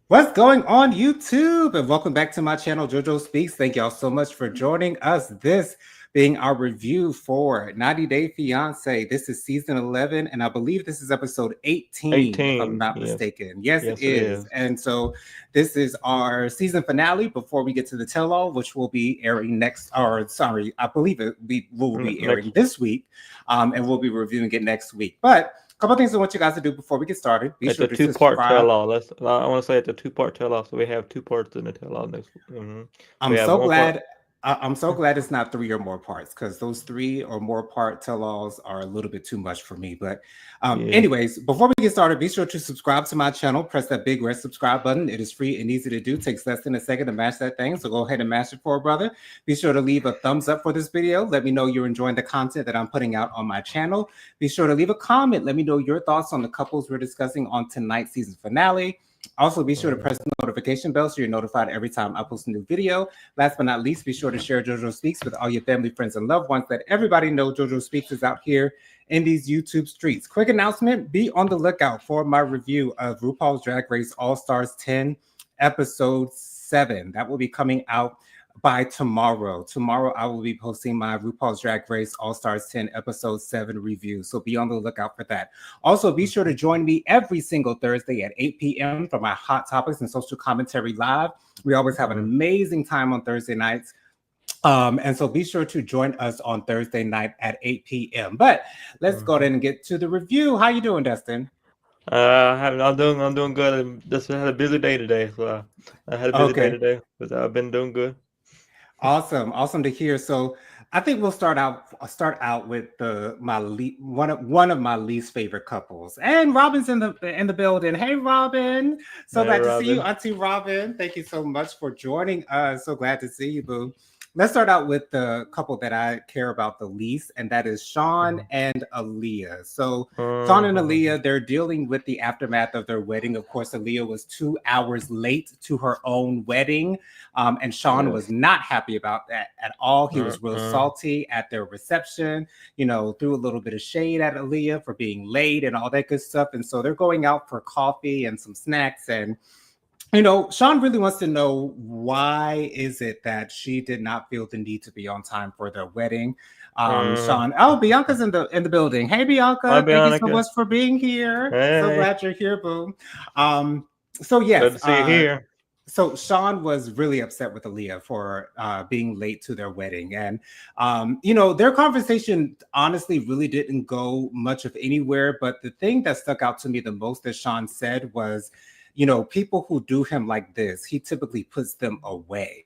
What's going on YouTube? And welcome back to my channel, JoJo Speaks. Thank y'all so much for joining us. This being our review for 90 Day Fiance. This is season 11, and I believe this is episode 18, if I'm 18. not Yes. mistaken. Yes, it Yes, it is. is. And so this is our season finale before we get to the tell-all, which will be airing next, or sorry, I believe will be airing Next this week, and we'll be reviewing it next week. But a couple things I want you guys to do before we get started. Be It's sure a to two-part subscribe. tell-all. I want to say it's a two-part tell-all, so we have two parts in the tell-all next. We I'm have so one part. glad. I'm so glad it's not three or more parts because those three or more part tell-alls are a little bit too much for me. But, Yeah. anyways, before we get started, be sure to subscribe to my channel. Press that big red subscribe button. It is free and easy to do. Takes less than a second to mash that thing. So go ahead and mash it for a brother. Be sure to leave a thumbs up for this video. Let me know you're enjoying the content that I'm putting out on my channel. Be sure to leave a comment. Let me know your thoughts on the couples we're discussing on tonight's season finale. Also, be sure to Mhm. press the notification bell so you're notified every time I post a new video. Last but not least, be sure to share JoJo Speaks with all your family, friends, and loved ones. Let everybody know JoJo Speaks is out here in these YouTube streets. Quick announcement, be on the lookout for my review of RuPaul's Drag Race All Stars 10, episode 7. That will be coming out by tomorrow. Tomorrow, I will be posting my RuPaul's Drag Race All Stars 10, episode 7 review. So be on the lookout for that. Also, be sure to join me every single Thursday at 8 p.m. for my Hot Topics and Social Commentary Live. We always have an Mhm. amazing time on Thursday nights. And so be sure to join us on Thursday night at 8 p.m. But let's go ahead Mhm. and get to the review. How you doing, Dustin? I'm doing good. Just had a busy day today, so I had a busy day Okay, today, but I've been doing good. awesome, awesome to hear. So I think we'll start out with one of my least favorite couples. And Robin's in the building. Hey, Robin, so Hey, glad to see you, Robin. Auntie Robin. Thank you so much for joining us. So glad to see you, boo. Let's start out with the couple that I care about the least, and that is Sean Mhm. and Aaliyah. So Sean and Mhm. Aaliyah, they're dealing with the aftermath of their wedding. Of course, Aaliyah was 2 hours late to her own wedding. And Sean was Yes. not happy about that at all. He was real Mhm. salty at their reception, threw a little bit of shade at Aaliyah for being late and all that good stuff. And so they're going out for coffee and some snacks. And Sean really wants to know why is it that she did not feel the need to be on time for their wedding. Mhm. Sean, oh, Bianca's in the building. Hey, Hi, Bianca, thank you so Bianca. much for being here. So Hey, glad you're here, boo. So glad yes, to see you here. so Sean was really upset with Aaliyah for being late to their wedding, and their conversation honestly really didn't go much of anywhere. But the thing that stuck out to me the most that Sean said was, people who do him like this, he typically puts them away.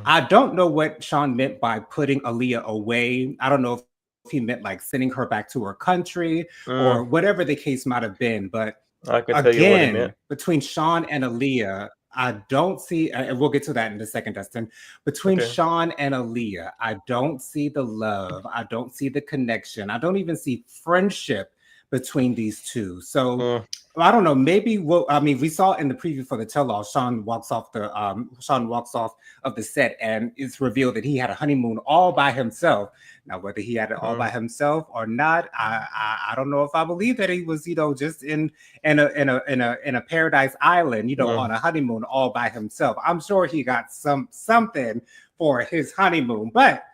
I don't know Mm. what Sean meant by putting Aaliyah away. I don't know if he meant like sending her back to her country or whatever the Mm. case might have been. But I can tell you again, what he meant. between Sean and Aaliyah, I don't see, and we'll get to that in a second, Dustin. Between Okay. Sean and Aaliyah, I don't see the love. I don't see the connection. I don't even see friendship between these two. So Mm. I don't know. Maybe we saw in the preview for the tell-all, Sean walks off of the set, and it's revealed that he had a honeymoon all by himself. Now, whether he had it all by Mm. himself or not, I don't know if I believe that he was, just in a paradise island, on Mm. a honeymoon all by himself. I'm sure he got something for his honeymoon. But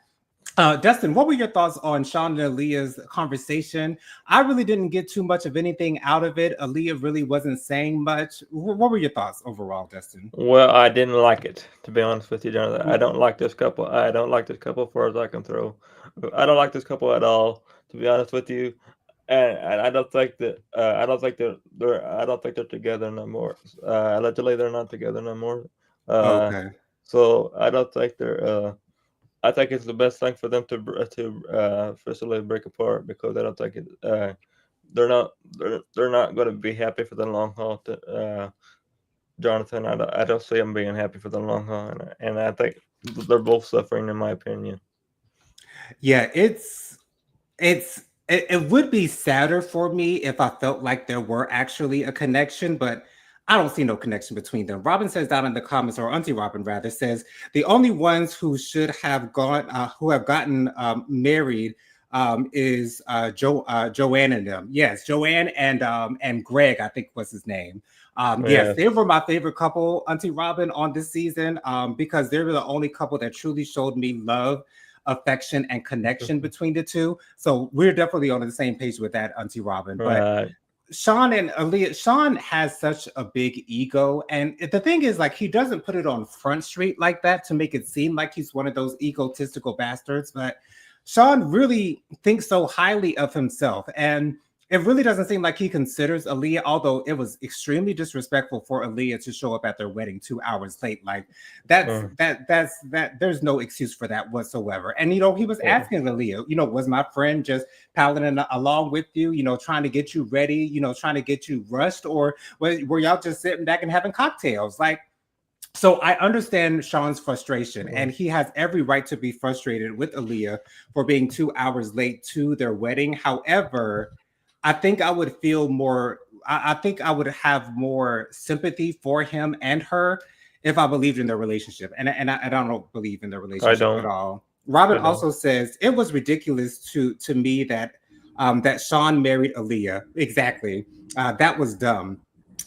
Dustin, what were your thoughts on Sean and Aaliyah's conversation? I really didn't get too much of anything out of it. Aaliyah really wasn't saying much. What were your thoughts overall, Dustin? Well, I didn't like it, to be honest with you, Jonathan. I don't like this couple. I don't like this couple far as I can throw. I don't like this couple at all, to be honest with you. And I don't think that I don't think they're together no more. Allegedly, they're not together no more. Uh, Okay. so I don't think they're. I think it's the best thing for them to officially break apart because I don't think it. They're not going to be happy for the long haul. Jonathan, I don't see them being happy for the long haul, and I think they're both suffering, in my opinion. Yeah, it would be sadder for me if I felt like there were actually a connection, but I don't see no connection between them. Robin says down in the comments, or Auntie Robin rather says, the only ones who should have who have gotten married is Joanne and them. Yes, Joanne and Greg, I think was his name. Yes, Yes. they were my favorite couple, Auntie Robin, on this season, because they were the only couple that truly showed me love, affection, and connection between the two. So we're definitely on the same page with that, Auntie Robin. But Right. Sean and Aaliyah, Sean has such a big ego. And the thing is, like, he doesn't put it on Front Street like that to make it seem like he's one of those egotistical bastards. But Sean really thinks so highly of himself. And it really doesn't seem like he considers Aaliyah, although it was extremely disrespectful for Aaliyah to show up at their wedding 2 hours late. Like that there's no excuse for that whatsoever. And he was asking Aaliyah, was my friend just palling along with you, trying to get you ready, trying to get you rushed, or were y'all just sitting back and having cocktails? Like, so I understand Sean's frustration, and he has every right to be frustrated with Aaliyah for being 2 hours late to their wedding. However, I think I would feel more. I think I would have more sympathy for him and her if I believed in their relationship, and I don't believe in their I relationship at don't. all. Robin I don't. also says it was ridiculous to me that that Sean married Aaliyah. Exactly, that was dumb.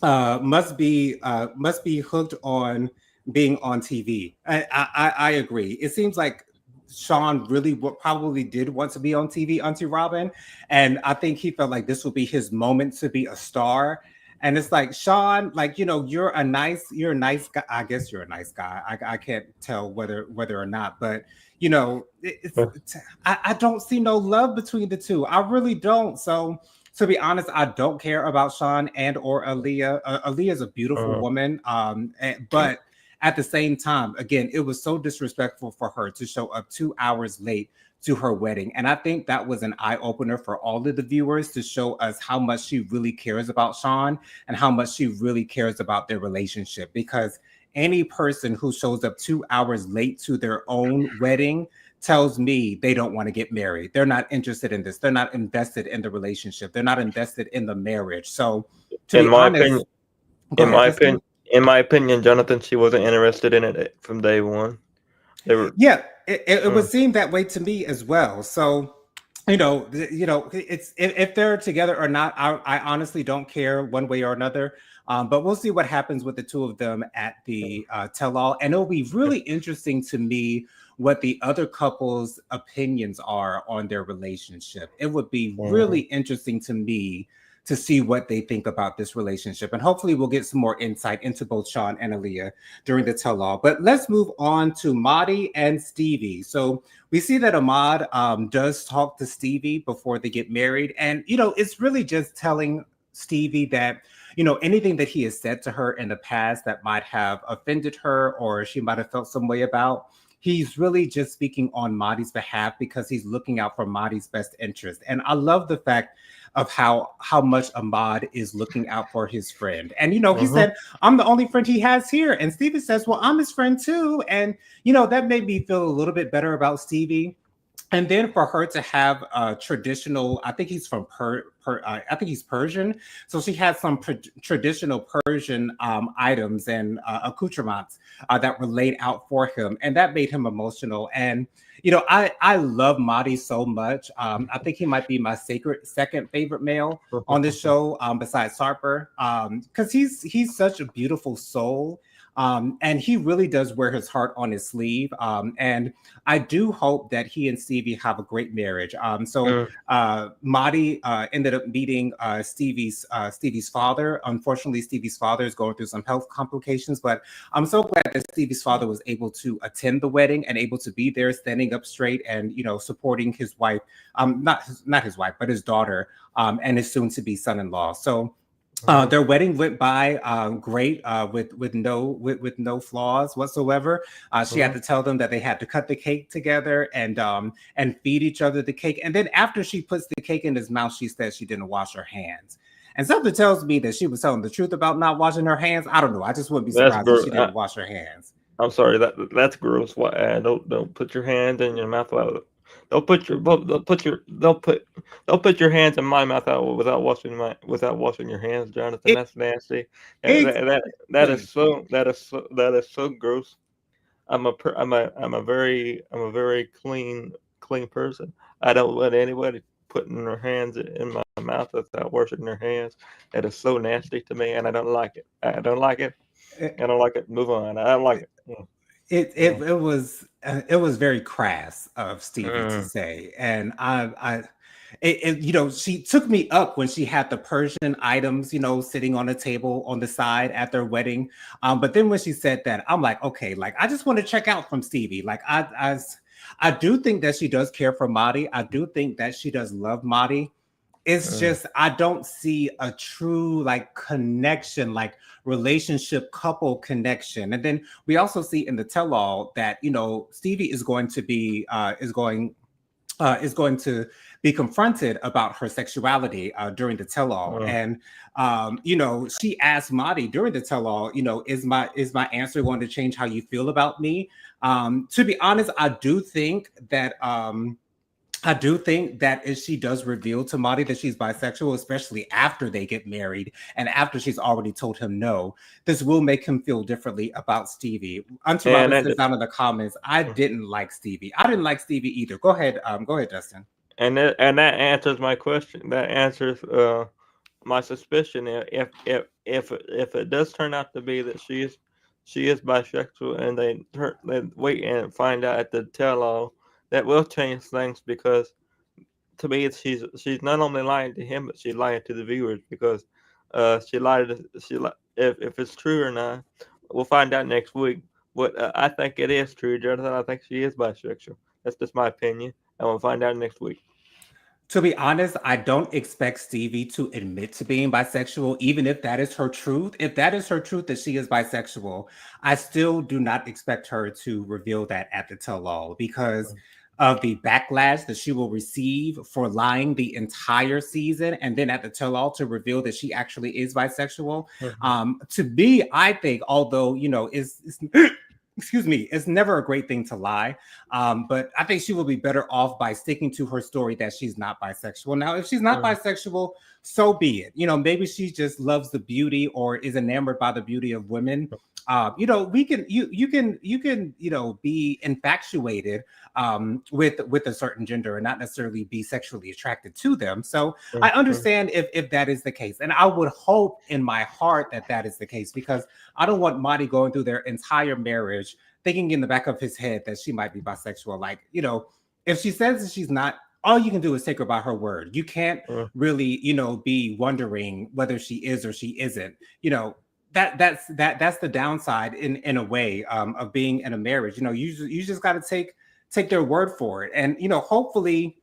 Must be hooked on being on TV. I agree. It seems like Sean really probably did want to be on TV, Auntie Robin, and I think he felt like this would be his moment to be a star. And it's like, Sean, like, you're a nice guy. I guess you're a nice guy. I can't tell whether or not, but I don't see no love between the two. I really don't. So to be honest, I don't care about Sean and or Aaliyah. Aaliyah is a beautiful woman, but at the same time, again, it was so disrespectful for her to show up 2 hours late to her wedding. And I think that was an eye opener for all of the viewers to show us how much she really cares about Sean and how much she really cares about their relationship. Because any person who shows up 2 hours late to their own wedding tells me they don't want to get married. They're not interested in this. They're not invested in the relationship. They're not invested in the marriage. So to In be my honest, opinion, go in ahead, my Justin. opinion, in my opinion, Jonathan, she wasn't interested in it from day one. They were. Yeah, it would seem that way to me as well. So, it's if they're together or not, I honestly don't care one way or another. But we'll see what happens with the two of them at the tell-all, and it'll be really interesting to me what the other couple's opinions are on their relationship. It would be really interesting to me to see what they think about this relationship. And hopefully we'll get some more insight into both Sean and Aaliyah during the tell-all. But let's move on to Madi and Stevie. So we see that Ahmad does talk to Stevie before they get married. And, it's really just telling Stevie that, anything that he has said to her in the past that might have offended her or she might have felt some way about, he's really just speaking on Madi's behalf because he's looking out for Madi's best interest. And I love the fact of how much Ahmad is looking out for his friend. And he said, I'm the only friend he has here. And Stevie says, well, I'm his friend too. And that made me feel a little bit better about Stevie. And then for her to have a traditional, I think he's from I think he's Persian. So she had some traditional Persian items and accoutrements that were laid out for him. And that made him emotional. And, I love Madi so much. I think he might be my second favorite male on this show besides Harper, because he's such a beautiful soul. And he really does wear his heart on his sleeve. And I do hope that he and Stevie have a great marriage. Madi ended up meeting Stevie's father. Unfortunately, Stevie's father is going through some health complications, but I'm so glad that Stevie's father was able to attend the wedding and able to be there, standing up straight and supporting his wife, not his wife, but his daughter, and his soon-to-be son-in-law. So. Their wedding went by great with no flaws whatsoever. She had to tell them that they had to cut the cake together and feed each other the cake. And then after she puts the cake in his mouth, she says she didn't wash her hands. And something tells me that she was telling the truth about not washing her hands. I don't know. I just wouldn't be surprised if she didn't wash her hands. I'm sorry, that's gross. Don't put your hand in your mouth without. They'll put your hands in my mouth out without washing your hands, Jonathan. That's nasty. That is so gross. I'm a very clean person. I don't let anybody putting their hands in my their mouth, without washing their hands. That is so nasty to me, and I don't like it. I don't like it. I don't like it. Move on. I don't like it. It was very crass of Stevie to say, and she took me up when she had the Persian items, sitting on the table on the side at their wedding. But then when she said that, I'm like, okay, like I just want to check out from Stevie. Like I do think that she does care for Marty. I do think that she does love Marty. It's just I don't see a true like connection, like relationship couple connection. And then we also see in the tell-all that Stevie is going to be is going to be confronted about her sexuality during the tell-all. And she asked Marty during the tell-all, is my answer going to change how you feel about me? To be honest, I do think that if she does reveal to Marty that she's bisexual, especially after they get married and after she's already told him no, this will make him feel differently about Stevie. Auntie Robin says down in the comments, I didn't like Stevie. I didn't like Stevie either. Go ahead, Dustin. And that answers my question. That answers my suspicion. If it does turn out to be that she is bisexual, and they wait and find out at the tell-all, that will change things, because to me she's not only lying to him, but she's lying to the viewers, because if it's true or not, we'll find out next week. But I think it is true, Jonathan. I think she is bisexual. That's just my opinion, and we'll find out next week. To be honest, I don't expect Stevie to admit to being bisexual, even if that is her truth. If that is her truth that she is bisexual, I still do not expect her to reveal that at the tell-all, because of the backlash that she will receive for lying the entire season, and then at the tell-all to reveal that she actually is bisexual. To me, I think, although it's excuse me, it's never a great thing to lie. But I think she will be better off by sticking to her story that she's not bisexual. Now, if she's not bisexual, so be it. Maybe she just loves the beauty or is enamored by the beauty of women. You can be infatuated with a certain gender and not necessarily be sexually attracted to them. So I understand if that is the case, and I would hope in my heart that that is the case, because I don't want Marty going through their entire marriage thinking in the back of his head that she might be bisexual. Like, if she says that she's not, all you can do is take her by her word. You can't really, be wondering whether she is or she isn't. That's the downside in a way of being in a marriage. You just got to take their word for it. And hopefully,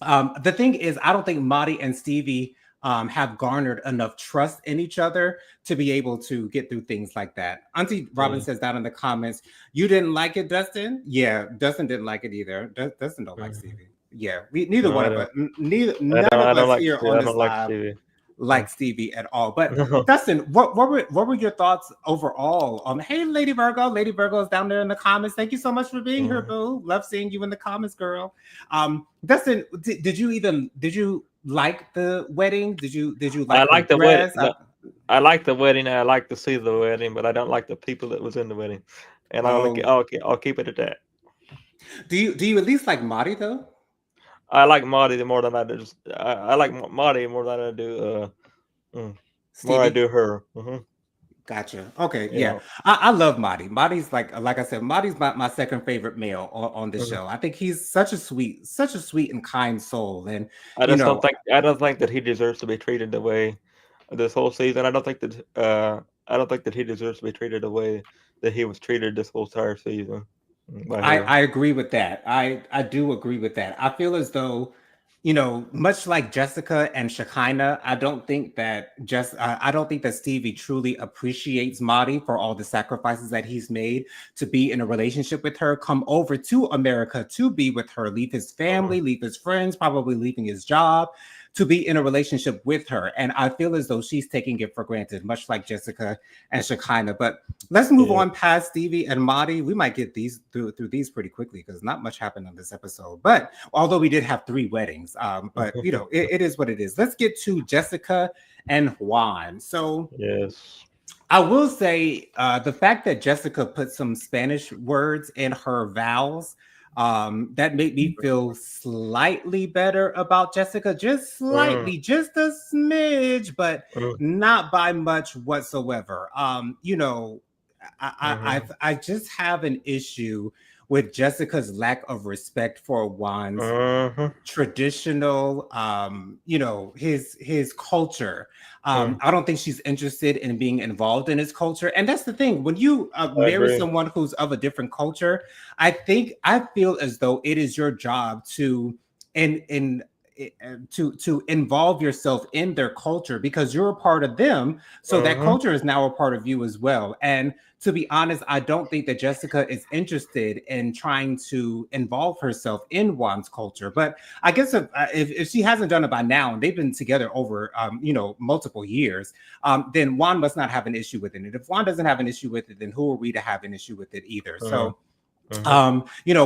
the thing is, I don't think Marty and Stevie have garnered enough trust in each other to be able to get through things like that. Auntie Robin says down in the comments, you didn't like it, Dustin? Yeah, Dustin didn't like it either. Dustin don't like Stevie. Yeah, neither one of us, none of us here on this live like Stevie at all. But Dustin, what were your thoughts overall? Hey, Lady Virgo. Lady Virgo is down there in the comments. Thank you so much for being here, boo. Love seeing you in the comments, girl. Dustin, did you like the wedding? Did you like? I like the wedding. I like the wedding. I like to see the wedding, but I don't like the people that was in the wedding. And I'll keep it at that. Do you at least like Marty though? I like Marty more than I do. I like Marty more than I do. More I do her. Gotcha. Okay. Yeah. I love Marty. Marty's like I said, Marty's my second favorite male on the show. I think he's such a sweet and kind soul. And I don't think that he deserves to be treated the way this whole season. I don't think that he deserves to be treated the way that he was treated this whole entire season. I agree with that. I do agree with that. I feel as though, much like Jessica and Shekinah, I don't think that Stevie truly appreciates Marty for all the sacrifices that he's made to be in a relationship with her, come over to America to be with her, leave his family, leave his friends, probably leaving his job, to be in a relationship with her. And I feel as though she's taking it for granted, much like Jessica and Shekinah. But let's move on past Stevie and Marty. We might get these through these pretty quickly because not much happened on this episode. But although we did have 3 weddings, but it is what it is. Let's get to Jessica and Juan. So yes, I will say the fact that Jessica put some Spanish words in her vows that made me feel slightly better about Jessica, just Mm, slightly, just a smidge, but mm, not by much whatsoever. mhm, I just have an issue with Jessica's lack of respect for Juan's mhm, traditional, his culture. mm. I don't think she's interested in being involved in his culture, and that's the thing. When you I marry agree. someone who's of a different culture, I feel as though it is your job to in to involve yourself in their culture because you're a part of them, so that Mhm, culture is now a part of you as well. And to be honest, I don't think that Jessica is interested in trying to involve herself in Juan's culture. But I guess if she hasn't done it by now, and they've been together over multiple years, then Juan must not have an issue with it. And if Juan doesn't have an issue with it, then who are we to have an issue with it either? mhm, So mhm,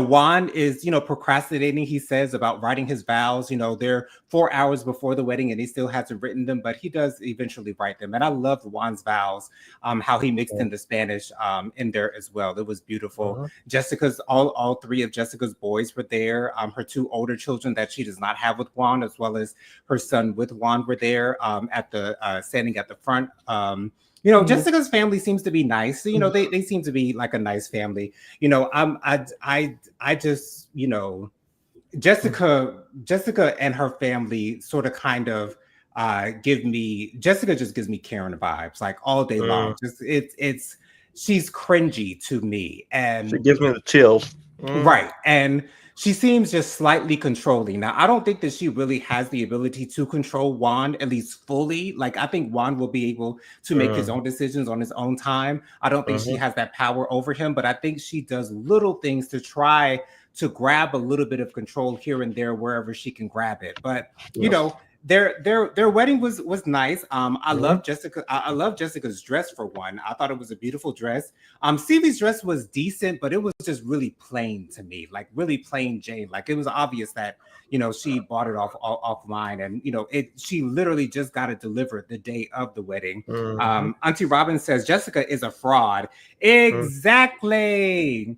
Juan is, procrastinating, he says, about writing his vows. They're 4 hours before the wedding and he still hasn't written them, but he does eventually write them. And I loved Juan's vows, how he mixed in the Spanish in there as well. It was beautiful. mhm, Jessica's, all three of Jessica's boys were there. Her two older children that she does not have with Juan, as well as her son with Juan, were there at the standing at the front. mhm, Jessica's family seems to be nice. They seem to be like a nice family. I just, mhm, Jessica and her family sort of kind of give me Jessica just gives me Karen vibes like all day long. mhm. Just it's she's cringy to me. She And gives me the chills. Mm, right. And she seems just slightly controlling. Now, I don't think that she really has the ability to control Juan, at least fully. Like, I think Juan will be able to make his mm, own decisions on his own time. I don't think she mhm. has that power over him, but I think she does little things to try to grab a little bit of control here and there wherever she can grab it. But, you Yes. know, their wedding was nice. Mhm, I love Jessica's dress for one. I thought it was a beautiful dress. Stevie's dress was decent, but it was just really plain to me, like really plain Jane. Like it was obvious that she bought it offline, and she literally just got it delivered the day of the wedding. mhm, Auntie Robin says Jessica is a fraud. mm, Exactly.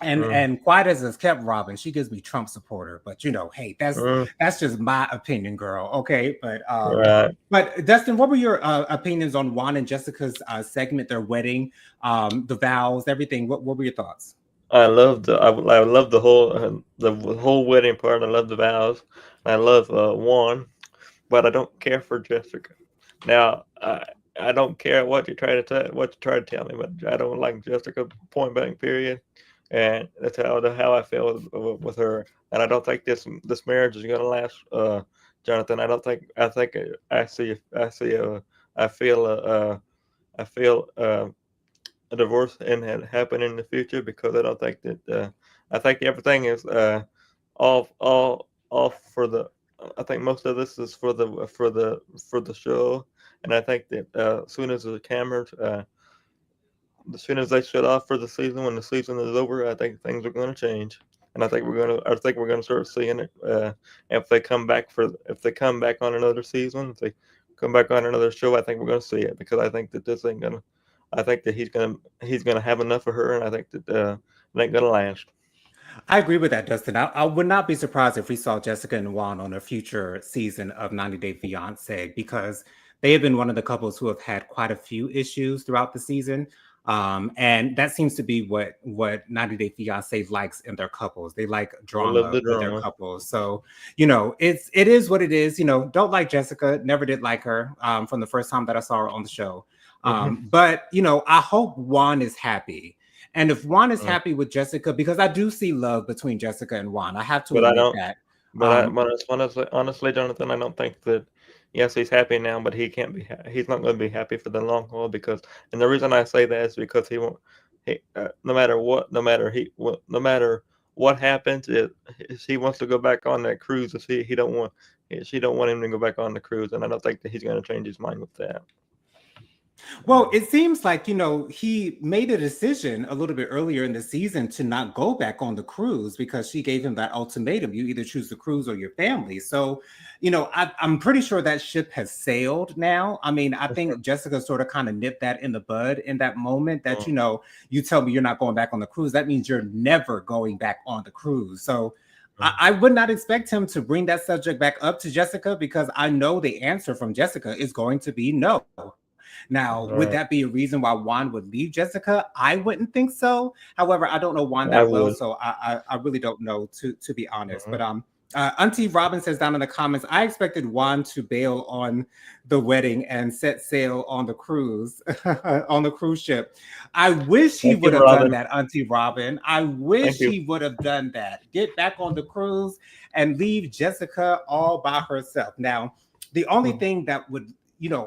And mm, quiet as it's kept, Robin, she gives me Trump supporter, but hey, mm. that's just my opinion, girl. Okay, Right. but Dustin, what were your opinions on Juan and Jessica's segment, their wedding, the vows, everything? What were your thoughts? I love the whole wedding part. I love the vows. I love Juan, but I don't care for Jessica. Now I don't care what you try to tell me, but I don't like Jessica. Point blank. Period. And that's how I feel with her. And I don't think this marriage is gonna last, Jonathan. I don't think. I feel I feel a divorce and happen in the future because I don't think that I think everything is all for the. I think most of this is for the show, and I think that as soon as they shut off for the season, when the season is over, I think things are going to change, and I think we're gonna start seeing it. If they come back on another season, if they come back on another show, I think we're gonna see it because I think that this ain't gonna. I think that he's gonna have enough of her, and I think that it ain't gonna last. I agree with that, Dustin. I would not be surprised if we saw Jessica and Juan on a future season of 90 Day Fiance because they have been one of the couples who have had quite a few issues throughout the season. And that seems to be what 90 Day Fiance likes in their couples. They like I love drama the with their drama. couples. So, it is what it is. Don't like Jessica, never did like her from the first time that I saw her on the show. Hmm. But I hope Juan is happy. And if Juan is Mm. happy with Jessica, because I do see love between Jessica and Juan, I have to But I admit don't. that. But honestly, Jonathan, I don't think that. Yes, he's happy now, but he can't be. He's not going to be happy for the long haul because. And the reason I say that is because he won't. No matter what, no matter what happens, he wants to go back on that cruise. He don't want. She don't want him to go back on the cruise, and I don't think that he's going to change his mind with that. Well, it seems like, he made a decision a little bit earlier in the season to not go back on the cruise because she gave him that ultimatum. You either choose the cruise or your family. So, I'm pretty sure that ship has sailed now. I mean, I think Jessica sort of kind of nipped that in the bud in that moment that, you tell me you're not going back on the cruise. That means you're never going back on the cruise. So, I would not expect him to bring that subject back up to Jessica because I know the answer from Jessica is going to be no. Now, would that be a reason why Juan would leave Jessica? I wouldn't think so. However, I don't know Juan I that well, would. so I really don't know to be honest. Mhm. But Auntie Robin says down in the comments, I expected Juan to bail on the wedding and set sail on the cruise, on the cruise ship. I wish he Thank you, would have done Robin. that, Auntie Robin. I Thank wish you. he would have done that. Get back on the cruise and leave Jessica all by herself. Now, the only thing that would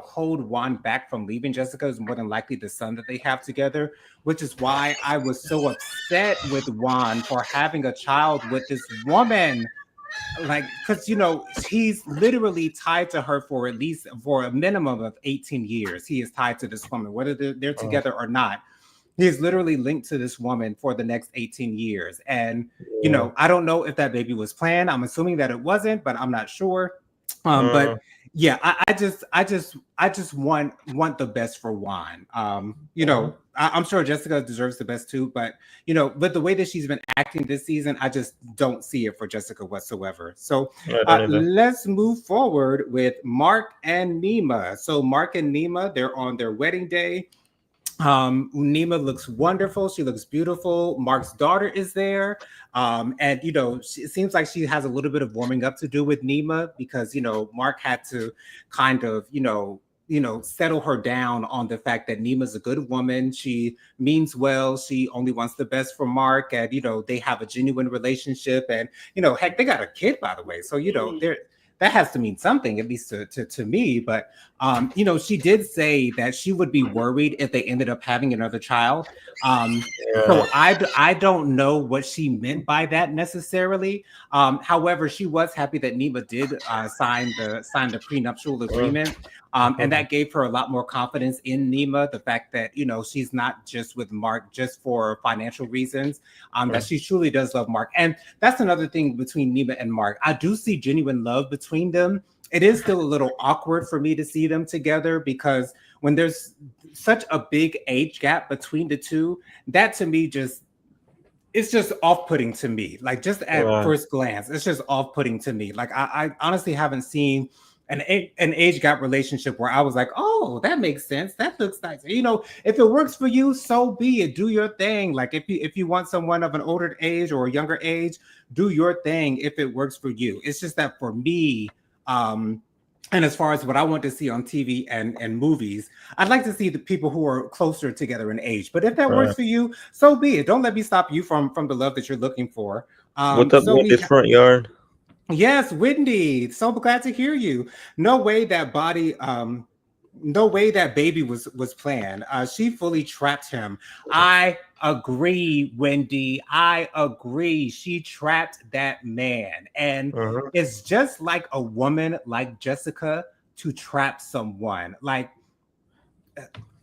hold Juan back from leaving Jessica is more than likely the son that they have together, which is why I was so upset with Juan for having a child with this woman. Like, because he's literally tied to her for a minimum of 18 years. He is tied to this woman, whether they're together or not. He is literally linked to this woman for the next 18 years. And, Yeah. I don't know if that baby was planned. I'm assuming that it wasn't, but I'm not sure. But Mm, yeah, I just want the best for Juan. mhm. I'm sure Jessica deserves the best too, but but the way that she's been acting this season, I just don't see it for Jessica whatsoever. So I don't either. let's move forward with Mark and Nima. So Mark and Nima, they're on their wedding day. Nima looks wonderful. She looks beautiful. Mark's daughter is there. And it seems like she has a little bit of warming up to do with Nima because Mark had to kind of settle her down on the fact that Nima's a good woman. She means well. She only wants the best for Mark, and they have a genuine relationship. And heck, they got a kid, by the way. So they're that has to mean something, at least to me. But she did say that she would be worried if they ended up having another child. Yeah. So I don't know what she meant by that necessarily. However, she was happy that Nima did sign the prenuptial agreement. And that gave her a lot more confidence in Nima. The fact that she's not just with Mark just for financial reasons. That she truly does love Mark, and that's another thing between Nima and Mark. I do see genuine love between them. It is still a little awkward for me to see them together because when there's such a big age gap between the two, that to me it's just off-putting to me. Like just at Right. first glance, it's just off-putting to me. Like I honestly haven't seen an age gap relationship where I was like, oh, that makes sense. That looks nice. If it works for you, so be it. Do your thing. Like if you want someone of an older age or a younger age, do your thing if it works for you. It's just that for me, and as far as what I want to see on TV and movies, I'd like to see the people who are closer together in age. But if that works Right. for you, so be it. Don't let me stop you from the love that you're looking for. What's up So with we this front yard? Yes, Wendy. So glad to hear you. No way that no way that baby was planned. She fully trapped him. I agree, Wendy. I agree. She trapped that man. And Uh-huh. it's just like a woman like Jessica to trap someone. Like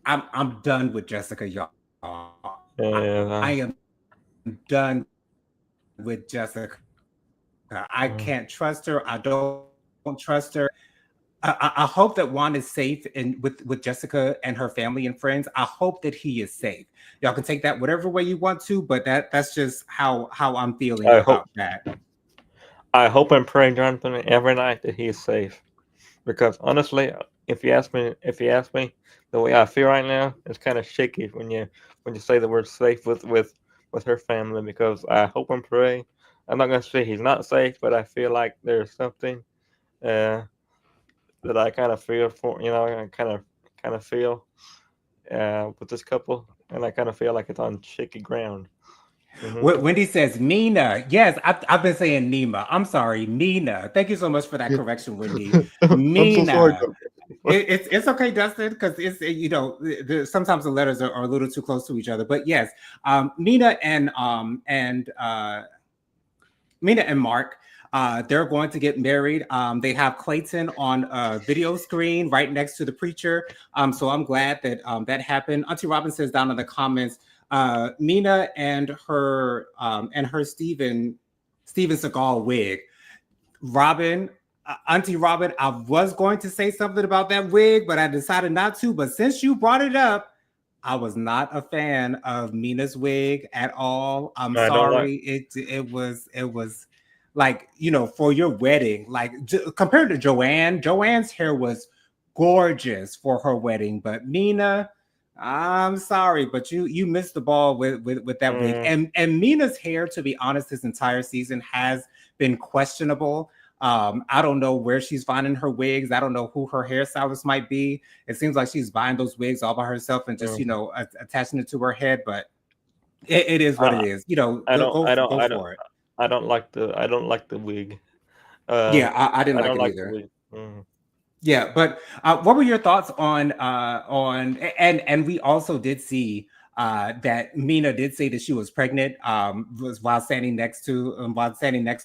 I'm done with Jessica, y'all. I Yeah. am done with Jessica. I Mm. can't trust her. I don't trust her. I hope that Juan is safe with Jessica and her family and friends. I hope that he is safe. Y'all can take that whatever way you want to, but that's just how I'm feeling I hope about that. I hope and pray, Jonathan, every night that he is safe. Because honestly, if you ask me, the way I feel right now, it's kind of shaky when you say the word safe with her family. Because I hope and pray. I'm not gonna say he's not safe, but I feel like there's something uh, that I kind of feel for. I kind of feel with this couple, and I kind of feel like it's on shaky ground. Hmm. Wendy says Mina. Yes, I've been saying Nima. I'm sorry, Mina. Thank you so much for that correction, Wendy. I'm so sorry. Mina. It's okay, Dustin, because it's sometimes the letters are a little too close to each other. But yes, Mina and Mark. They're going to get married. They have Clayton on a video screen right next to the preacher. So I'm glad that that happened. Auntie Robin says down in the comments, Mina and her Steven Seagal wig. Robin, Auntie Robin, I was going to say something about that wig, but I decided not to. But since you brought it up, I was not a fan of Mina's wig at all. I'm I don't like. sorry. It was like, for your wedding, like compared to Joanne's hair was gorgeous for her wedding, but Mina, I'm sorry, but you missed the ball with that wig. Mm, And Mina's hair, to be honest, this entire season has been questionable. I don't know where she's finding her wigs. I don't know who her hairstylist might be. It seems like she's buying those wigs all by herself and just, mm. attaching it to her head. But it is what it I, is. I don't. I don't. Go I don't. for it. I don't like the. I don't like the wig. Yeah, I didn't I like don't it like the either. wig. Mm. Yeah, but what were your thoughts on and we also did see that Mina did say that she was pregnant was while standing next to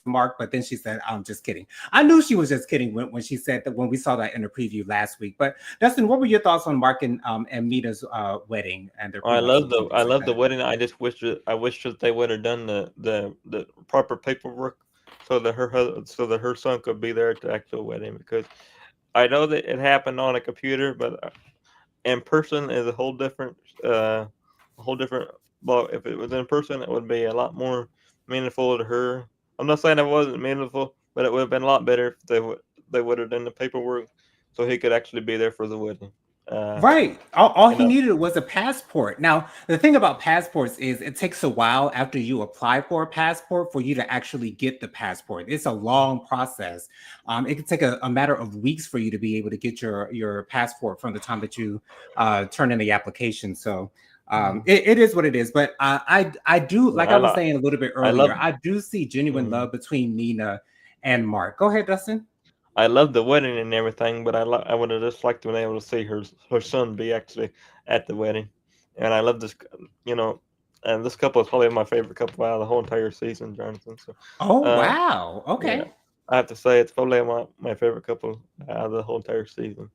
Mark, but then she said, "I'm just kidding." I knew she was just kidding when she said that when we saw that in the preview last week. But Dustin, what were your thoughts on Mark and Mina's wedding and their prenuptials and I things like love the that? wedding. I just wish that they would have done the proper paperwork so that so that her son could be there at the actual wedding, because I know that it happened on a computer, but in person is a whole different. Well, if it was in person, it would be a lot more meaningful to her. I'm not saying it wasn't meaningful, but it would have been a lot better if they would have done the paperwork so he could actually be there for the wedding. Uh, Right. All you he know, needed was a passport. Now, the thing about passports is it takes a while after you apply for a passport for you to actually get the passport. It's a long process. It could take a matter of weeks for you to be able to get your passport from the time that you turn in the application. So it is what it is. But I do, like I I was lo- saying a little bit I earlier, love. I do see genuine mm, love between Nina and Mark. Go ahead, Dustin. I love the wedding and everything, but I would have just liked to be able to see her son be actually at the wedding, and I love this, you know, and this couple is probably my favorite couple out of the whole entire season, Jonathan. So, Oh, uh, wow. yeah, Okay. I have to say it's probably my favorite couple out of the whole entire season.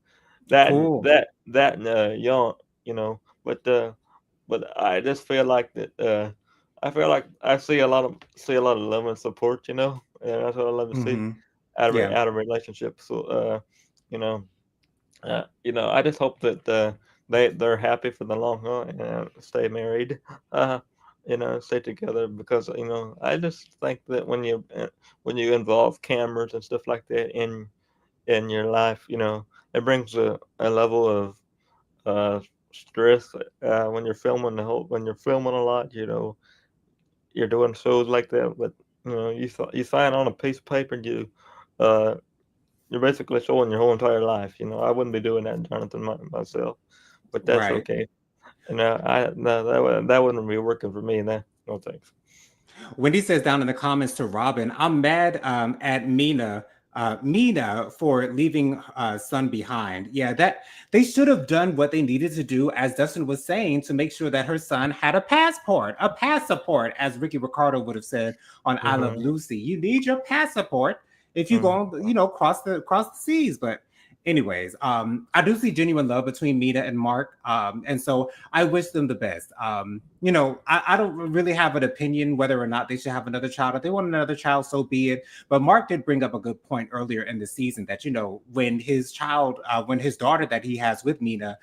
That Cool. and young, you know, but I just feel like that. I feel like I see a lot of love and support, you know, and that's what I love to see Hmm. Yeah. out of relationships. So, I just hope that they're happy for the long haul and stay married. Uh, stay together, because I just think that when you involve cameras and stuff like that in your life, it brings a level of stress when you're filming when you're filming a lot. You're doing shows like that, but you sign on a piece of paper and uh, you're basically showing your whole entire life. I wouldn't be doing that, Jonathan, myself, but that's Right. okay. And I no that wouldn't be working for me. No thanks. Wendy says down in the comments to Robin, I'm mad at Mina for leaving son behind. Yeah, that they should have done what they needed to do, as Dustin was saying, to make sure that her son had a passport, as Ricky Ricardo would have said on I Love Hmm. Lucy. You need your passport if you Hmm. go, cross the seas. But anyways, I do see genuine love between Mina and Mark, and so I wish them the best. I don't really have an opinion whether or not they should have another child. If they want another child, so be it. But Mark did bring up a good point earlier in the season that, when his daughter that he has with Mina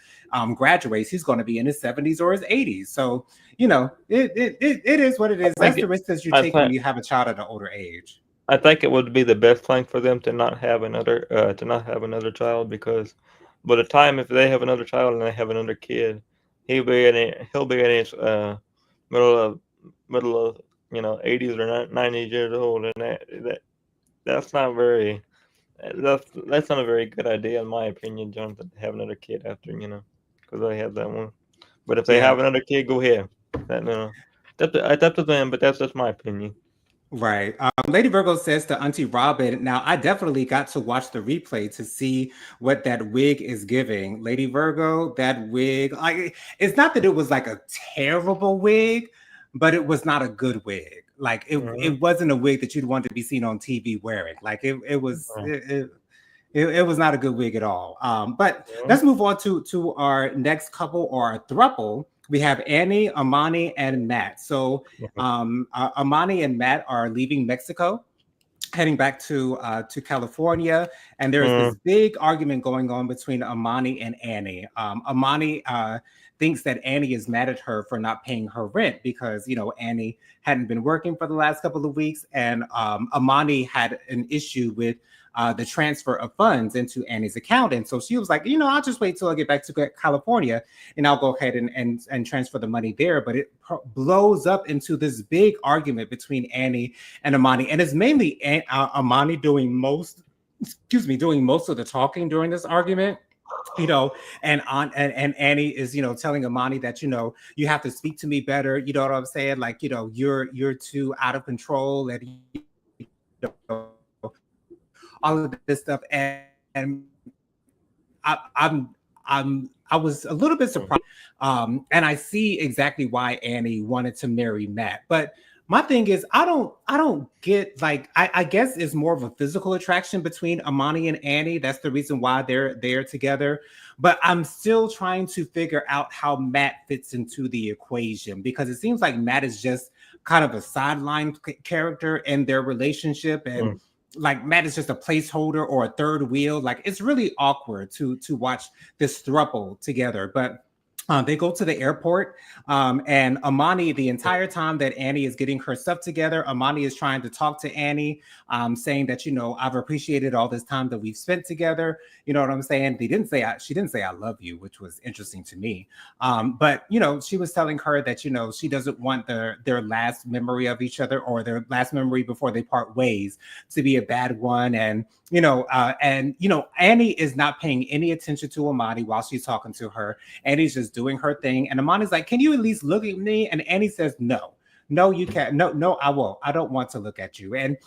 graduates, he's going to be in his 70s or his 80s. So, it is what it I is. think That's the it, risk that you I take when think you have a child at an older age. I think it would be the best thing for them to not have another child, because by the time if they have another child and they have another kid, he'll be in his middle of middle of 80s or 90s years old, and that's not very that's not a very good idea in my opinion, Jonathan, to have another kid after because they have that one. But if they Yeah. have another kid, go ahead. That no, it's up to them, but that's just my opinion. Right. Lady Virgo says to Auntie Robin, now I definitely got to watch the replay to see what that wig is giving. Lady Virgo, that wig, like, it's not that it was like a terrible wig, but it was not a good wig. Like Mhm. it wasn't a wig that you'd want to be seen on TV wearing. Like it was not a good wig at all. But Mhm. let's move on to our next couple or our throuple. We have Annie, Amani, and Matt. So Amani and Matt are leaving Mexico, heading back to California, and there is Mhm. this big argument going on between Amani and Annie. Amani thinks that Annie is mad at her for not paying her rent because Annie hadn't been working for the last couple of weeks, and Amani had an issue with the transfer of funds into Annie's account, and so she was like, I'll just wait till I get back to California, and I'll go ahead and transfer the money there. But it blows up into this big argument between Annie and Amani, and it's mainly Amani doing most of the talking during this argument. And Annie is telling Amani that you have to speak to me better. You know what I'm saying? Like you're too out of control, and all of this stuff. And I was a little bit surprised, and I see exactly why Annie wanted to marry Matt. But my thing is, I don't get, like, I guess it's more of a physical attraction between Amani and Annie. That's the reason why they're together. But I'm still trying to figure out how Matt fits into the equation, because it seems like Matt is just kind of a sideline character in their relationship, and Mhm. like Matt is just a placeholder or a third wheel. Like it's really awkward to watch this throuple together. But they go to the airport, and Amani, the entire time that Annie is getting her stuff together, Amani is trying to talk to Annie, saying that I've appreciated all this time that we've spent together. You know what I'm saying? She didn't say I love you, which was interesting to me. But she was telling her that she doesn't want their last memory of each other, or their last memory before they part ways, to be a bad one. And Annie is not paying any attention to Amani while she's talking to her. Annie's just doing her thing. And Amani's like, can you at least look at me? And Annie says, no. No, you can't. No, no, I won't. I don't want to look at you. And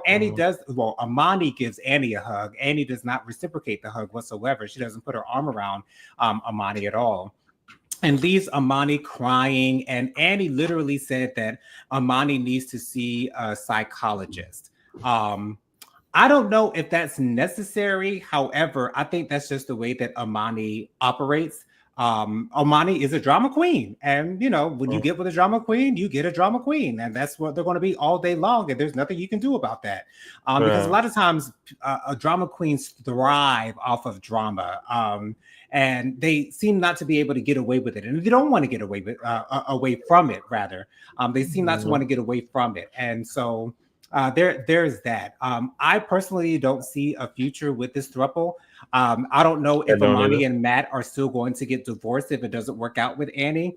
Annie Mhm. does. Well, Amani gives Annie a hug. Annie does not reciprocate the hug whatsoever. She doesn't put her arm around Amani at all, and leaves Amani crying. And Annie literally said that Amani needs to see a psychologist. Um, I don't know if that's necessary. However, I think that's just the way that Amani operates. Amani is a drama queen. And, when you Mhm. get with a drama queen, you get a drama queen. And that's what they're going to be all day long. And there's nothing you can do about that. Because a Yeah. lot of times, drama queens thrive off of drama. And they seem not to be able to get away with it. And they don't want to get away from it, rather. They seem not to Mhm. want to get away from it. And so there's that. I personally don't see a future with this throuple. I don't know I if don't either. Amani and Matt are still going to get divorced if it doesn't work out with Annie.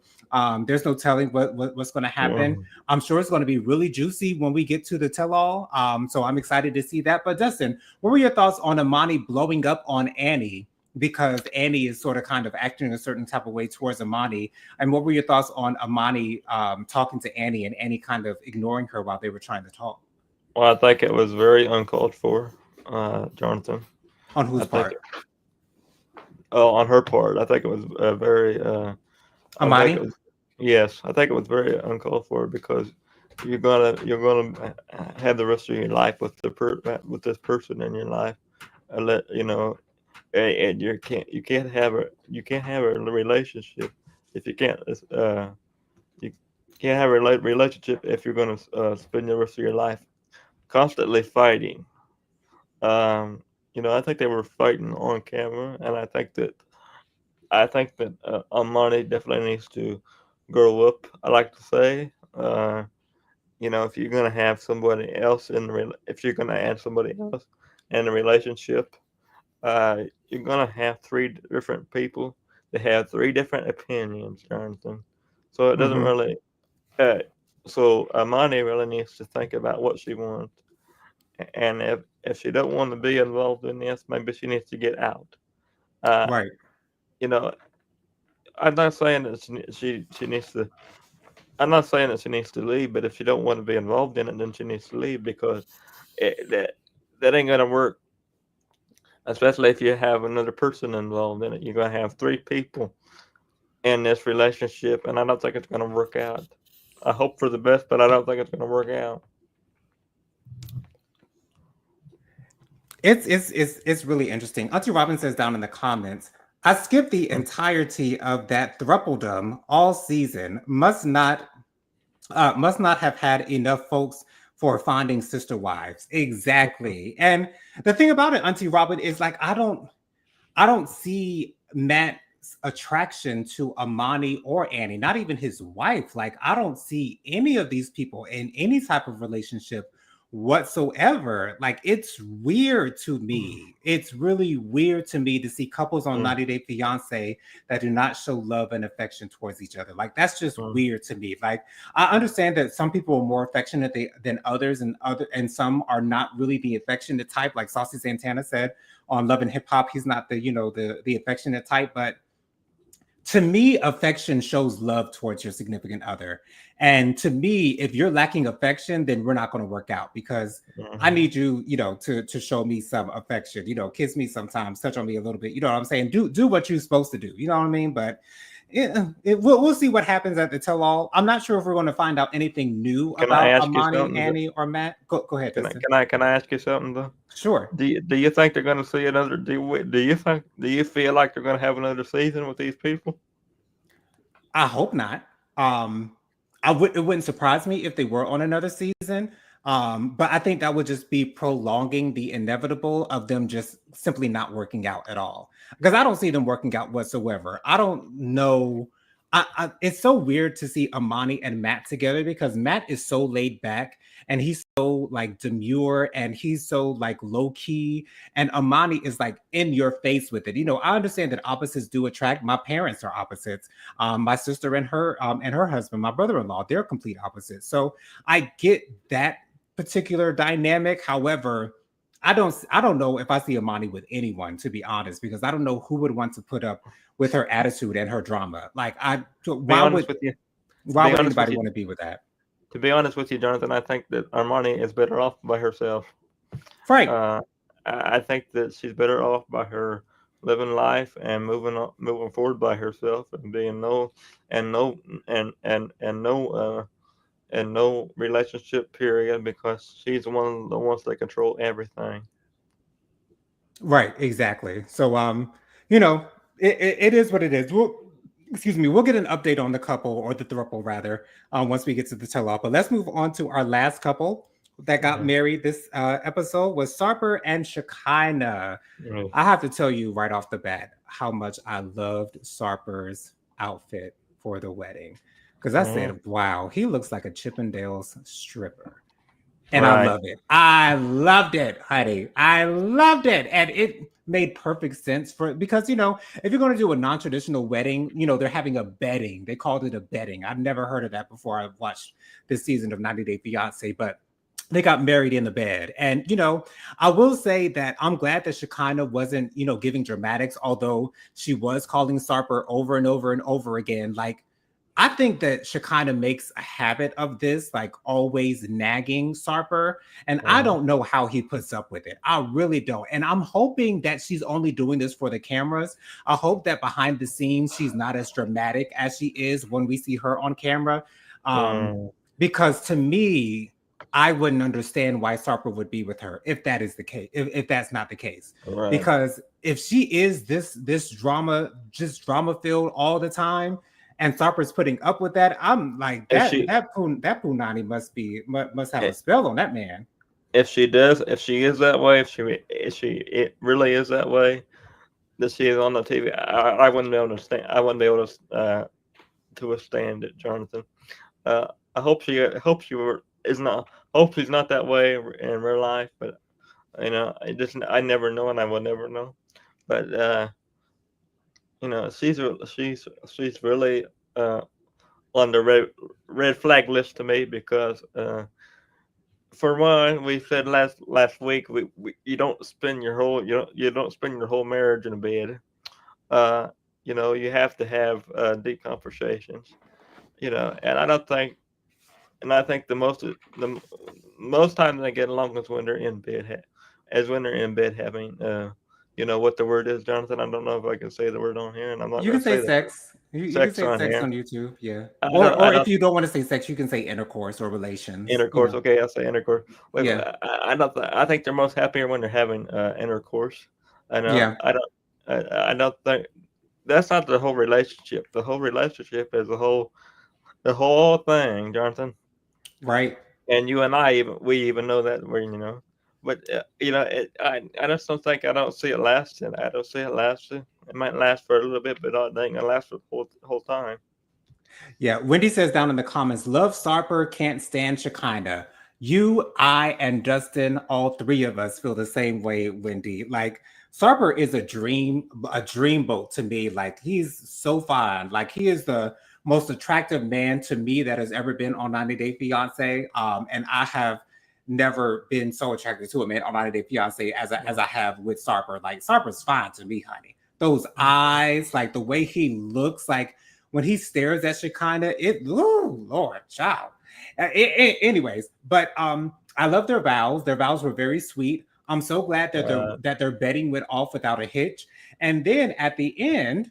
There's no telling what's going to happen. Mhm. I'm sure it's going to be really juicy when we get to the tell-all. So I'm excited to see that. But Dustin, what were your thoughts on Amani blowing up on Annie? Because Annie is sort of kind of acting a certain type of way towards Amani. And what were your thoughts on Amani talking to Annie, and Annie kind of ignoring her while they were trying to talk? Well, I think it was very uncalled for, Jonathan. On I whose think, part? on her part, I think it was very. I think it Amani? was. Yes, I think it was very uncalled for because you're gonna have the rest of your life with with this person in your life. Let and you can't have a relationship if you can't you can't have a relationship if you're gonna spend the rest of your life constantly fighting. Um, I think they were fighting on camera, and I think that Armani definitely needs to grow up. I like to say, if you're gonna have somebody else if you're gonna add somebody else in a relationship, you're gonna have three different people that have three different opinions, Jonathan. So it doesn't Mm-hmm. really. Uh, so Armani really needs to think about what she wants, and if she don't want to be involved in this, maybe she needs to get out. Uh, Right. you know, I'm not saying that she needs to. I'm not saying that she needs to leave, but if she don't want to be involved in it, then she needs to leave because that ain't gonna work. Especially if you have another person involved in it, you're gonna have three people in this relationship, and I don't think it's gonna work out. I hope for the best, but I don't think it's going to work out. It's really interesting. Auntie Robin says down in the comments, I skipped the entirety of that thruppledom all season. Must not have had enough folks for finding sister wives. Exactly. And the thing about it, Auntie Robin, is like I don't see Matt's attraction to Amani or Annie, not even his wife. Like, I don't see any of these people in any type of relationship whatsoever. Like, it's weird to me. It's really weird to me to see couples on Mm, 90 Day Fiance that do not show love and affection towards each other. Like, that's just mm, weird to me. Like, I understand that some people are more affectionate than others, and some are not really the affectionate type. Like Saucy Santana said on Love and Hip Hop, he's not the affectionate type, but to me, affection shows love towards your significant other. And to me, if you're lacking affection, then we're not going to work out because I mhm. need you, to show me some affection. Kiss me sometimes, touch on me a little bit. You know what I'm saying? Do what you're supposed to do. You know what I mean? But we'll see what happens at the tell all. I'm not sure if we're going to find out anything new Can I about ask you Amani, something? Annie, or Matt. Go ahead, Can I Justin. can I can I ask you something though? Sure. Do you think they're going to see another? Do you feel like they're going to have another season with these people? I hope not. Um, it wouldn't surprise me if they were on another season. But I think that would just be prolonging the inevitable of them just simply not working out at all. Because I don't see them working out whatsoever. I don't know. It's so weird to see Amani and Matt together because Matt is so laid back and he's so like demure and he's so like low key, and Amani is like in your face with it. I understand that opposites do attract. My parents are opposites. My sister and her husband, my brother-in-law, they're complete opposites. So I get that particular dynamic. However, I don't know if I see Amani with anyone, to be honest, because I don't know who would want to put up with her attitude and her drama. Like, To be why honest would with you, to why be would honest with anybody you, want to be with that? to be honest with you, Jonathan, I think that Armani is better off by herself. Right. Uh, I think that she's better off by her living life and moving forward by herself and being and no and no and no relationship period because she's one of the ones that control everything. Right, exactly. So, you know, it is what it is. Excuse me, we'll get an update on the couple or the throuple rather, once we get to the tell-all. But let's move on to our last couple that got Mhm. married this episode was Sarper and Shekinah. Mhm. I have to tell you right off the bat how much I loved Sarper's outfit for the wedding because I Mhm. said, "Wow, he looks like a Chippendales stripper." And I Right. love it. I loved it, honey. I loved it. And it made perfect sense because if you're going to do a non-traditional wedding, they're having a bedding. They called it a bedding. I've never heard of that before. I've watched this season of 90 Day Fiance, but they got married in the bed. And I will say that I'm glad that Shekinah wasn't, giving dramatics, although she was calling Sarper over and over and over again. Like, I think that Shekinah makes a habit of this, like always nagging Sarper. And I Mhm. don't know how he puts up with it. I really don't. And I'm hoping that she's only doing this for the cameras. I hope that behind the scenes, she's not as dramatic as she is when we see her on camera. Um, Mm. because to me, I wouldn't understand why Sarper would be with her if that is the case, if that's not the case. Right. Because if she is this drama, just drama filled all the time, and Sarper's putting up with that, I'm like If that Punani must have a she spell on that man. if she is that way, if she it really is that way that she is on the TV, I wouldn't be able to stand. I wouldn't be able to withstand it, Jonathan. Uh, I hope she is not. Hope she's not that way in real life, but I never know, and I will never know. But she's really uh on the red flag list to me because for one, we said last week you don't spend your whole you don't spend your whole marriage in a bed. Uh, you have to have deep conversations. And I think the most time they get along is when they're in bed, having you know what the word is, Jonathan? I don't know if I can say the word on here, and I'm not You going can to say say the word. sex. You can Sex say on sex here. on YouTube. Yeah. I Or don't if you don't want to say sex, you can say intercourse or relations. You intercourse. know. Okay, I'll say intercourse. Wait, Yeah. I don't. I think they're most happier when they're having intercourse. I know. Yeah. I don't. I don't think that's not the whole relationship. The whole relationship is the whole thing, Jonathan. Right. And you and I even know that we but I just don't think I don't see it lasting. I don't see it lasting. It might last for a little bit, but I don't think it'll last for the whole time. Yeah. Wendy says down in the comments, love Sarper, can't stand Shekinah. You, I, and Dustin, all three of us feel the same way, Wendy. Like Sarper is a dreamboat to me. Like he's so fine. Like he is the most attractive man to me that has ever been on 90 Day Fiance. And I have never been so attracted to a man on 90 Day Fiance as I have with Sarper. Like Sarper's fine to me, honey. Those eyes, like the way he looks, like when he stares at Shekinah, ooh, Lord, child. Anyways, but I love their vows. Their vows were very sweet. I'm so glad that their betting went off without a hitch. And then at the end,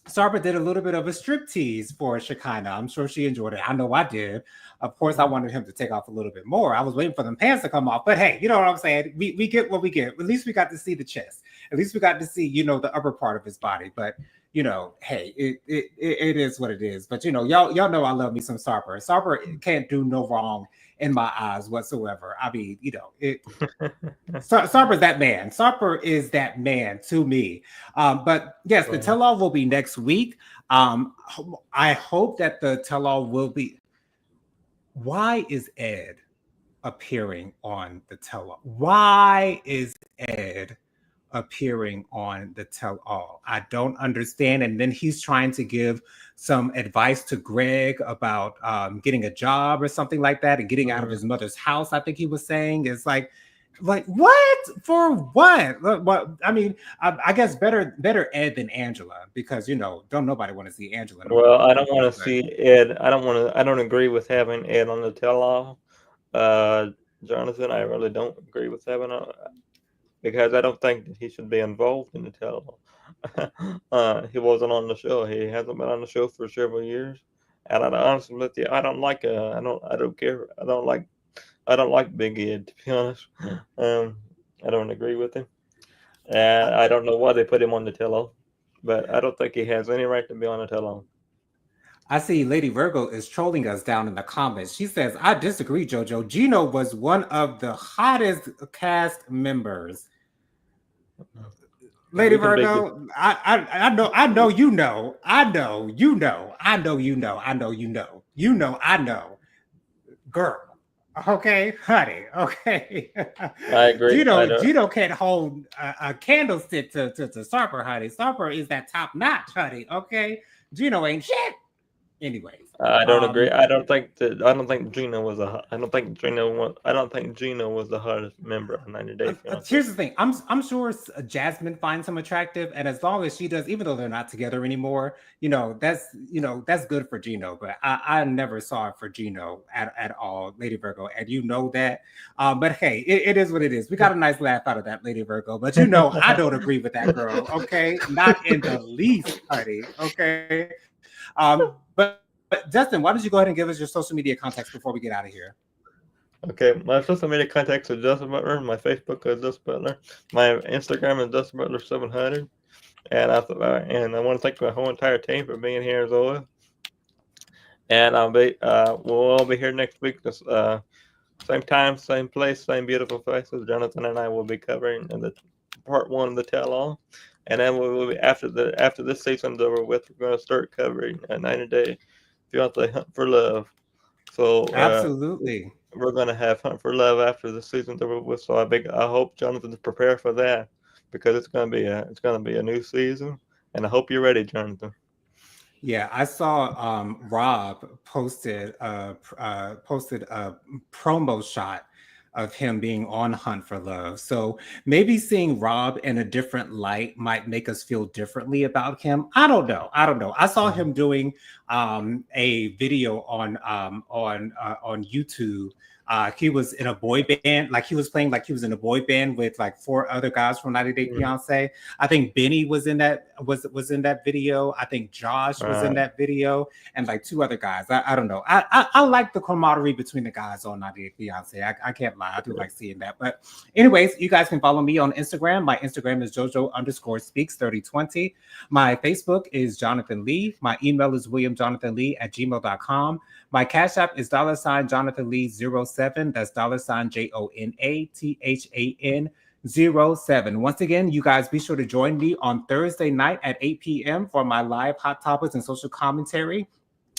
Sarpa did a little bit of a striptease for Shekinah. I'm sure she enjoyed it. I know I did. Of course, I wanted him to take off a little bit more. I was waiting for them pants to come off. But hey, you know what I'm saying? We get what we get. At least we got to see the chest. At least we got to see, the upper part of his body. But hey, it is what it is. But y'all know I love me some Sarper. Sarper can't do no wrong in my eyes whatsoever. I mean, Sarper is that man. Sarper is that man to me. But yes, the tell-all will be next week. I hope that the tell-all will be. Why is Ed appearing on the tell-all? Why is Ed appearing on the tell-all? I don't understand. And then he's trying to give some advice to Greg about getting a job or something like that and getting out of his mother's house. I think he was saying it's like what for what? What I mean, I guess better Ed than Angela because don't nobody want to see Angela. Well, I don't want to see Ed. I don't agree with having Ed on the tell-all. Jonathan, I really don't agree with having because I don't think that he should be involved in the tell-all. He wasn't on the show. He hasn't been on the show for several years. And honestly with you, I don't care. I don't like Big Ed, to be honest. I don't agree with him. And I don't know why they put him on the tell-all, but I don't think he has any right to be on the tell-all. I see Lady Virgo is trolling us down in the comments. She says, I disagree, JoJo. Gino was one of the hottest cast members. Lady Virgo, I know you know. Girl. Okay, honey. Okay. I agree. Gino can't hold a candlestick to Sarper, honey. Sarper is that top notch, honey. Okay. Gino ain't shit. Anyways, I don't agree. I don't think Gino was the hottest member of 90 Day Fiance. Here's the thing. I'm sure Jasmine finds him attractive, and as long as she does, even though they're not together anymore, that's good for Gino. But I never saw it for Gino at all, Lady Virgo, and you know that. But hey, it is what it is. We got a nice laugh out of that, Lady Virgo. But I don't agree with that girl. Okay, not in the least, honey. Okay. But Justin, why don't you go ahead and give us your social media contacts before we get out of here? Okay, my social media contacts are Justin Butler. My Facebook is Justin Butler. My Instagram is Justin Butler 700. And I want to thank my whole entire team for being here as always. And we'll all be here next week. Same time, same place, same beautiful faces. Jonathan and I will be covering the part 1 of the tell-all, and then we will be after this season's over with. We're going to start covering a 90-Day Fiance Hunt for Love. So absolutely, we're going to have Hunt for Love after the season's over with. So I hope Jonathan's prepared for that because it's going to be a new season, and I hope you're ready, Jonathan. Yeah, I saw Rob posted a promo shot of him being on Hunt for Love. So maybe seeing Rob in a different light might make us feel differently about him. I don't know. I saw him doing a video on YouTube He was in a boy band, like he was playing like he was in a boy band with like 4 other guys from 90 Day Fiance. I think Benny was in that in that video. I think Josh was in that video, and like 2 other guys. I don't know. I like the camaraderie between the guys on 90 Day Fiance. I can't lie. I do like seeing that. But anyways, you guys can follow me on Instagram. My Instagram is JoJo_speaks3020. My Facebook is Jonathan Lee. My email is williamjonathanlee@gmail.com. My Cash App is $Jonathan Lee 07. That's $JONATHAN 07. Once again, you guys be sure to join me on Thursday night at 8 p.m. for my live Hot Topics and social commentary.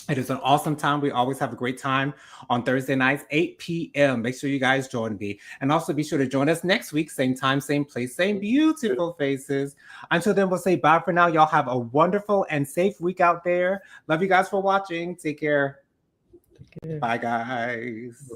It is an awesome time. We always have a great time on Thursday nights, 8 p.m. Make sure you guys join me. And also be sure to join us next week, same time, same place, same beautiful faces. Until then, we'll say bye for now. Y'all have a wonderful and safe week out there. Love you guys for watching. Take care. Bye, guys.